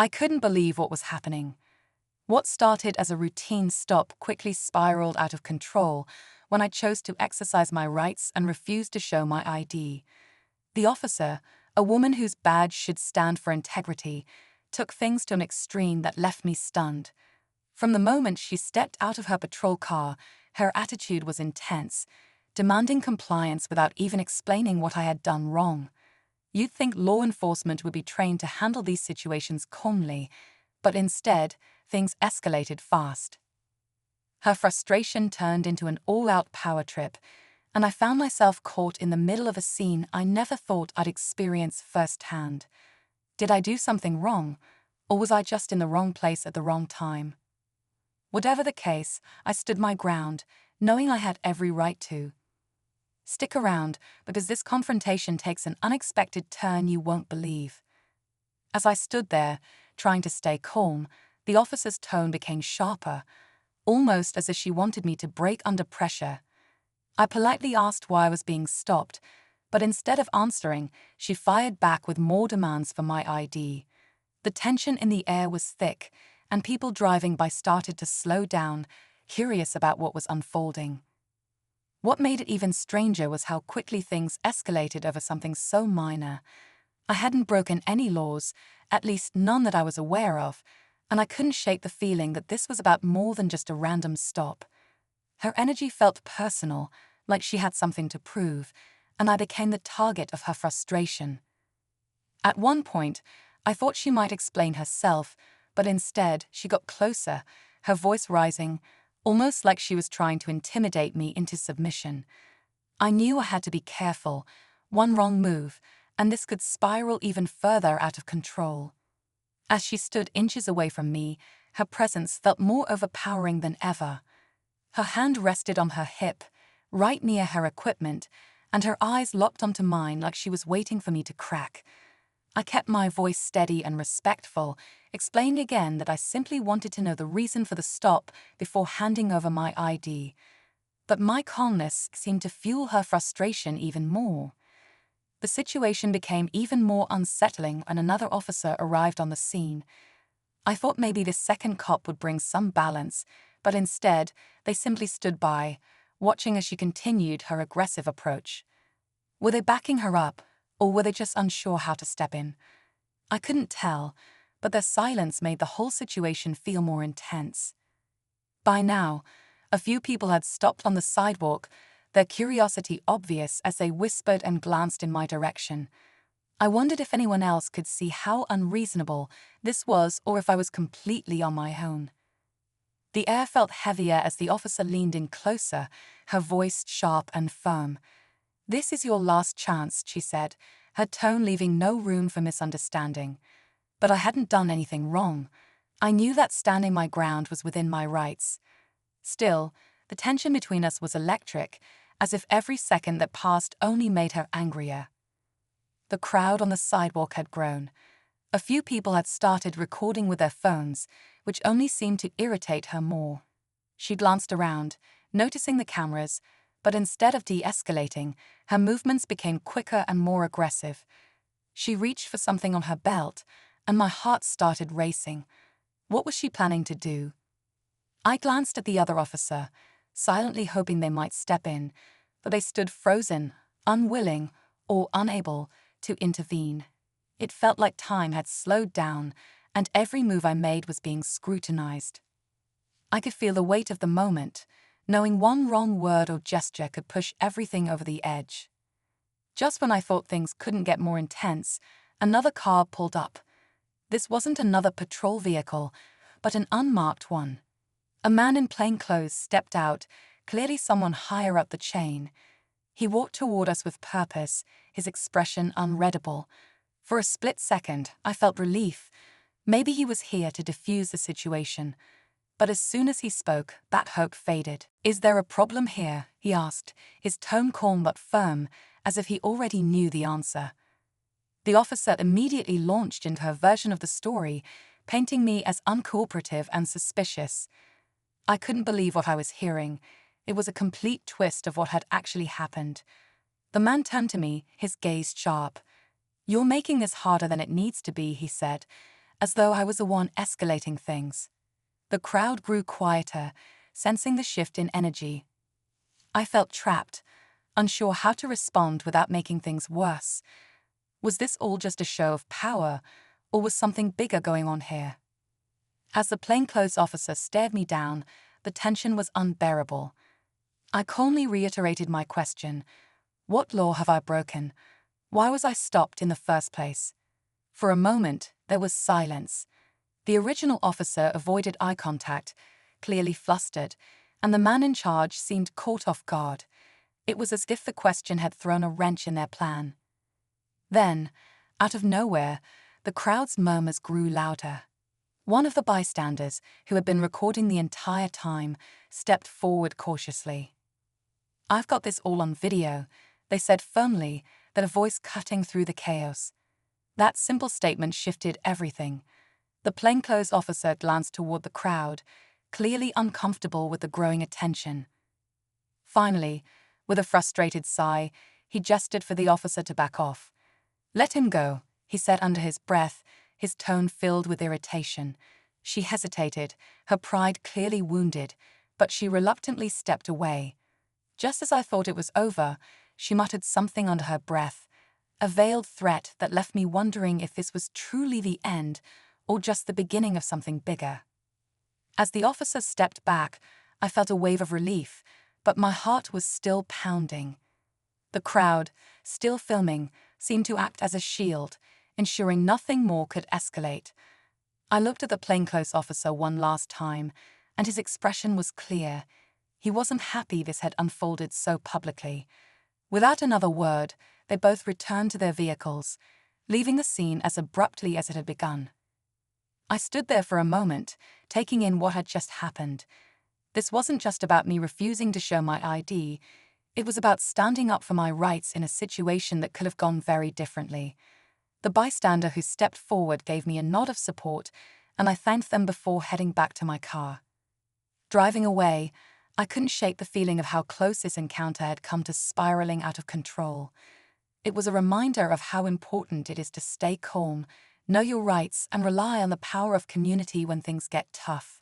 I couldn't believe what was happening. What started as a routine stop quickly spiraled out of control when I chose to exercise my rights and refused to show my ID. The officer, a woman whose badge should stand for integrity, took things to an extreme that left me stunned. From the moment she stepped out of her patrol car, her attitude was intense, demanding compliance without even explaining what I had done wrong. You'd think law enforcement would be trained to handle these situations calmly, but instead, things escalated fast. Her frustration turned into an all-out power trip, and I found myself caught in the middle of a scene I never thought I'd experience firsthand. Did I do something wrong, or was I just in the wrong place at the wrong time? Whatever the case, I stood my ground, knowing I had every right to. Stick around, because this confrontation takes an unexpected turn you won't believe. As I stood there, trying to stay calm, the officer's tone became sharper, almost as if she wanted me to break under pressure. I politely asked why I was being stopped, but instead of answering, she fired back with more demands for my ID. The tension in the air was thick, and people driving by started to slow down, curious about what was unfolding. What made it even stranger was how quickly things escalated over something so minor. I hadn't broken any laws, at least none that I was aware of, and I couldn't shake the feeling that this was about more than just a random stop. Her energy felt personal, like she had something to prove, and I became the target of her frustration. At one point, I thought she might explain herself, but instead she got closer, her voice rising, almost like she was trying to intimidate me into submission. I knew I had to be careful. One wrong move, and this could spiral even further out of control. As she stood inches away from me, her presence felt more overpowering than ever. Her hand rested on her hip, right near her equipment, and her eyes locked onto mine like she was waiting for me to crack. I kept my voice steady and respectful, explaining again that I simply wanted to know the reason for the stop before handing over my ID. But my calmness seemed to fuel her frustration even more. The situation became even more unsettling when another officer arrived on the scene. I thought maybe this second cop would bring some balance, but instead, they simply stood by, watching as she continued her aggressive approach. Were they backing her up, or were they just unsure how to step in? I couldn't tell, but their silence made the whole situation feel more intense. By now, a few people had stopped on the sidewalk, their curiosity obvious as they whispered and glanced in my direction. I wondered if anyone else could see how unreasonable this was or if I was completely on my own. The air felt heavier as the officer leaned in closer, her voice sharp and firm. "This is your last chance," she said, her tone leaving no room for misunderstanding. But I hadn't done anything wrong. I knew that standing my ground was within my rights. Still, the tension between us was electric, as if every second that passed only made her angrier. The crowd on the sidewalk had grown. A few people had started recording with their phones, which only seemed to irritate her more. She glanced around, noticing the cameras, but instead of de-escalating, her movements became quicker and more aggressive. She reached for something on her belt, and my heart started racing. What was she planning to do? I glanced at the other officer, silently hoping they might step in, but they stood frozen, unwilling, or unable to intervene. It felt like time had slowed down, and every move I made was being scrutinized. I could feel the weight of the moment, knowing one wrong word or gesture could push everything over the edge. Just when I thought things couldn't get more intense, another car pulled up. This wasn't another patrol vehicle, but an unmarked one. A man in plain clothes stepped out, clearly someone higher up the chain. He walked toward us with purpose, his expression unreadable. For a split second, I felt relief. Maybe he was here to defuse the situation. But as soon as he spoke, that hope faded. "Is there a problem here?" he asked, his tone calm but firm, as if he already knew the answer. The officer immediately launched into her version of the story, painting me as uncooperative and suspicious. I couldn't believe what I was hearing. It was a complete twist of what had actually happened. The man turned to me, his gaze sharp. "You're making this harder than it needs to be," he said, as though I was the one escalating things. The crowd grew quieter, sensing the shift in energy. I felt trapped, unsure how to respond without making things worse. Was this all just a show of power, or was something bigger going on here? As the plainclothes officer stared me down, the tension was unbearable. I calmly reiterated my question. What law have I broken? Why was I stopped in the first place? For a moment, there was silence. The original officer avoided eye contact, clearly flustered, and the man in charge seemed caught off guard. It was as if the question had thrown a wrench in their plan. Then, out of nowhere, the crowd's murmurs grew louder. One of the bystanders, who had been recording the entire time, stepped forward cautiously. "I've got this all on video," they said firmly, their voice cutting through the chaos. That simple statement shifted everything. The plainclothes officer glanced toward the crowd, clearly uncomfortable with the growing attention. Finally, with a frustrated sigh, he gestured for the officer to back off. "Let him go," he said under his breath, his tone filled with irritation. She hesitated, her pride clearly wounded, but she reluctantly stepped away. Just as I thought it was over, she muttered something under her breath, a veiled threat that left me wondering if this was truly the end or just the beginning of something bigger. As the officer stepped back, I felt a wave of relief, but my heart was still pounding. The crowd, still filming, seemed to act as a shield, ensuring nothing more could escalate. I looked at the plainclothes officer one last time, and his expression was clear. He wasn't happy this had unfolded so publicly. Without another word, they both returned to their vehicles, leaving the scene as abruptly as it had begun. I stood there for a moment, taking in what had just happened. This wasn't just about me refusing to show my ID. It was about standing up for my rights in a situation that could have gone very differently. The bystander who stepped forward gave me a nod of support, and I thanked them before heading back to my car. Driving away, I couldn't shake the feeling of how close this encounter had come to spiraling out of control. It was a reminder of how important it is to stay calm, know your rights, and rely on the power of community when things get tough.